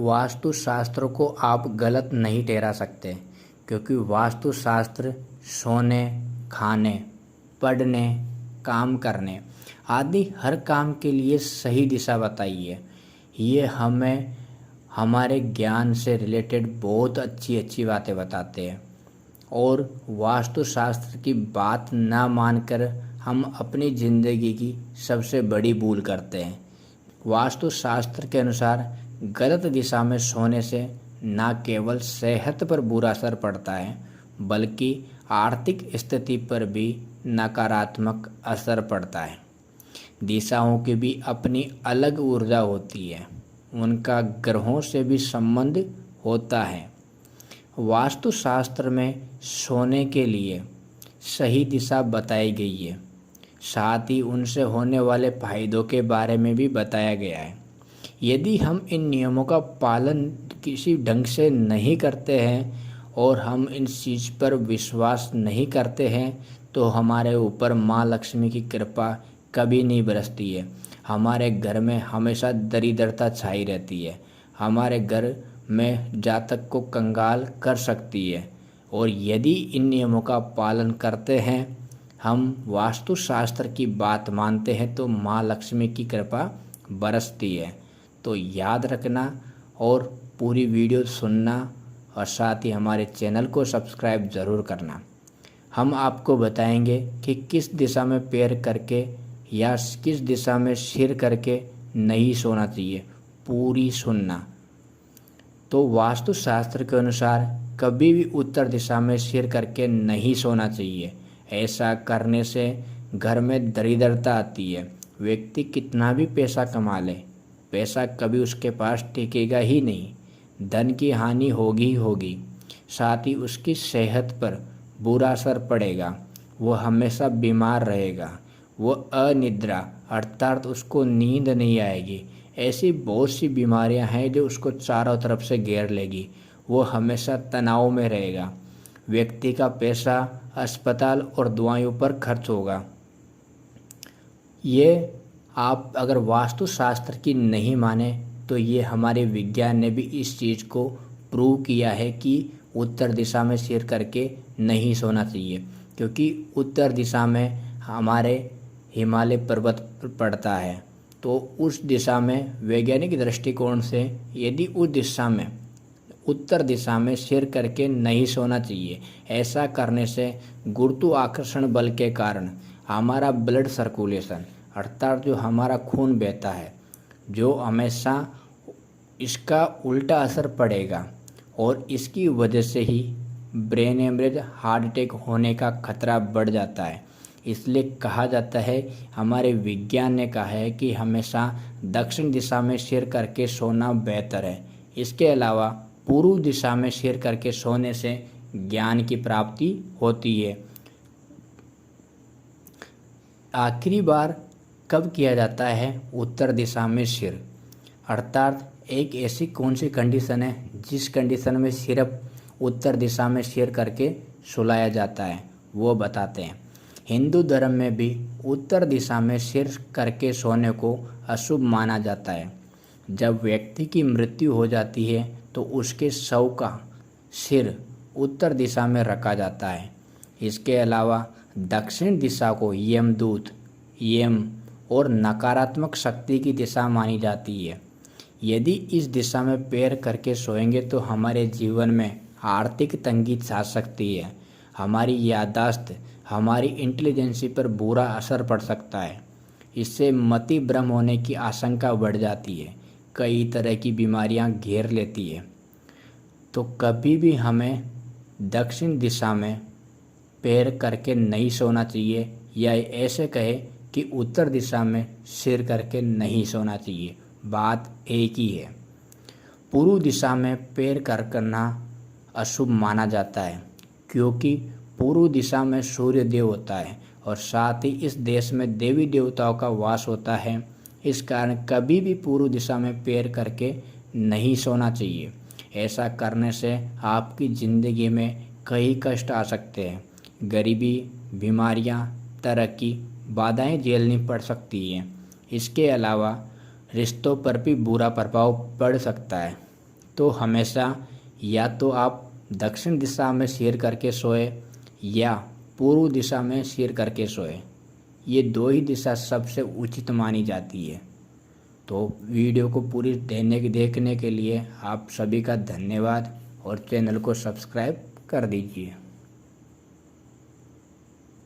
वास्तुशास्त्र को आप गलत नहीं ठहरा सकते, क्योंकि वास्तुशास्त्र सोने, खाने, पढ़ने, काम करने आदि हर काम के लिए सही दिशा बताई है। ये हमें हमारे ज्ञान से रिलेटेड बहुत अच्छी अच्छी बातें बताते हैं, और वास्तुशास्त्र की बात ना मानकर हम अपनी ज़िंदगी की सबसे बड़ी भूल करते हैं। वास्तुशास्त्र के अनुसार गलत दिशा में सोने से न केवल सेहत पर बुरा असर पड़ता है, बल्कि आर्थिक स्थिति पर भी नकारात्मक असर पड़ता है। दिशाओं की भी अपनी अलग ऊर्जा होती है, उनका ग्रहों से भी संबंध होता है। वास्तुशास्त्र में सोने के लिए सही दिशा बताई गई है, साथ ही उनसे होने वाले फायदों के बारे में भी बताया गया है। यदि हम इन नियमों का पालन किसी ढंग से नहीं करते हैं और हम इन चीज़ पर विश्वास नहीं करते हैं, तो हमारे ऊपर माँ लक्ष्मी की कृपा कभी नहीं बरसती है। हमारे घर में हमेशा दरिद्रता छाई रहती है, हमारे घर में जातक को कंगाल कर सकती है। और यदि इन नियमों का पालन करते हैं, हम वास्तुशास्त्र की बात मानते हैं, तो माँ लक्ष्मी की कृपा बरसती है। तो याद रखना और पूरी वीडियो सुनना, और साथ ही हमारे चैनल को सब्सक्राइब ज़रूर करना। हम आपको बताएंगे कि किस दिशा में पैर करके या किस दिशा में सिर करके नहीं सोना चाहिए, पूरी सुनना। तो वास्तुशास्त्र के अनुसार कभी भी उत्तर दिशा में सिर करके नहीं सोना चाहिए। ऐसा करने से घर में दरिद्रता आती है। व्यक्ति कितना भी पैसा कमा ले, पैसा कभी उसके पास टिकेगा ही नहीं, धन की हानि होगी ही होगी। साथ ही उसकी सेहत पर बुरा असर पड़ेगा, वो हमेशा बीमार रहेगा, वो अनिद्रा अर्थात उसको नींद नहीं आएगी। ऐसी बहुत सी बीमारियां हैं जो उसको चारों तरफ से घेर लेगी, वो हमेशा तनाव में रहेगा। व्यक्ति का पैसा अस्पताल और दवाइयों पर खर्च होगा। ये आप अगर वास्तुशास्त्र की नहीं माने, तो ये हमारे विज्ञान ने भी इस चीज़ को प्रूव किया है कि उत्तर दिशा में सिर करके नहीं सोना चाहिए, क्योंकि उत्तर दिशा में हमारे हिमालय पर्वत पड़ता है। तो उस दिशा में वैज्ञानिक दृष्टिकोण से यदि उस दिशा में उत्तर दिशा में सिर करके नहीं सोना चाहिए। ऐसा करने से गुरुत्वाकर्षण बल के कारण हमारा ब्लड सर्कुलेशन अर्थात जो हमारा खून बहता है, जो हमेशा इसका उल्टा असर पड़ेगा, और इसकी वजह से ही ब्रेन हेमरेज, हार्ट अटैक होने का खतरा बढ़ जाता है। इसलिए कहा जाता है, हमारे विज्ञान ने कहा है कि हमेशा दक्षिण दिशा में सिर करके सोना बेहतर है। इसके अलावा पूर्व दिशा में सिर करके सोने से ज्ञान की प्राप्ति होती है। आखिरी बार कब किया जाता है उत्तर दिशा में सिर, अर्थात एक ऐसी कौन सी कंडीशन है जिस कंडीशन में सिर्फ उत्तर दिशा में सिर करके सुलाया जाता है, वो बताते हैं। हिंदू धर्म में भी उत्तर दिशा में सिर करके सोने को अशुभ माना जाता है। जब व्यक्ति की मृत्यु हो जाती है, तो उसके शव का सिर उत्तर दिशा में रखा जाता है। इसके अलावा दक्षिण दिशा को यमदूत, यम और नकारात्मक शक्ति की दिशा मानी जाती है। यदि इस दिशा में पैर करके सोएंगे, तो हमारे जीवन में आर्थिक तंगी छा सकती है, हमारी याददाश्त, हमारी इंटेलिजेंसी पर बुरा असर पड़ सकता है। इससे मति भ्रम होने की आशंका बढ़ जाती है, कई तरह की बीमारियां घेर लेती है। तो कभी भी हमें दक्षिण दिशा में पैर करके नहीं सोना चाहिए, या ऐसे कहे कि उत्तर दिशा में सिर करके नहीं सोना चाहिए। बात एक ही है। पूर्व दिशा में पैर करना अशुभ माना जाता है, क्योंकि पूर्व दिशा में सूर्य देव होता है, और साथ ही इस देश में देवी देवताओं का वास होता है। इस कारण कभी भी पूर्व दिशा में पैर करके नहीं सोना चाहिए। ऐसा करने से आपकी ज़िंदगी में कई कष्ट आ सकते हैं, गरीबी, बीमारियां, तरक्की, बाधाएं झेलनी पड़ सकती हैं। इसके अलावा रिश्तों पर भी बुरा प्रभाव पड़ सकता है। तो हमेशा या तो आप दक्षिण दिशा में सिर करके सोए या पूर्व दिशा में सिर करके सोए। ये दो ही दिशा सबसे उचित मानी जाती है। तो वीडियो को पूरी देखने के लिए आप सभी का धन्यवाद और चैनल को सब्सक्राइब कर दीजिए।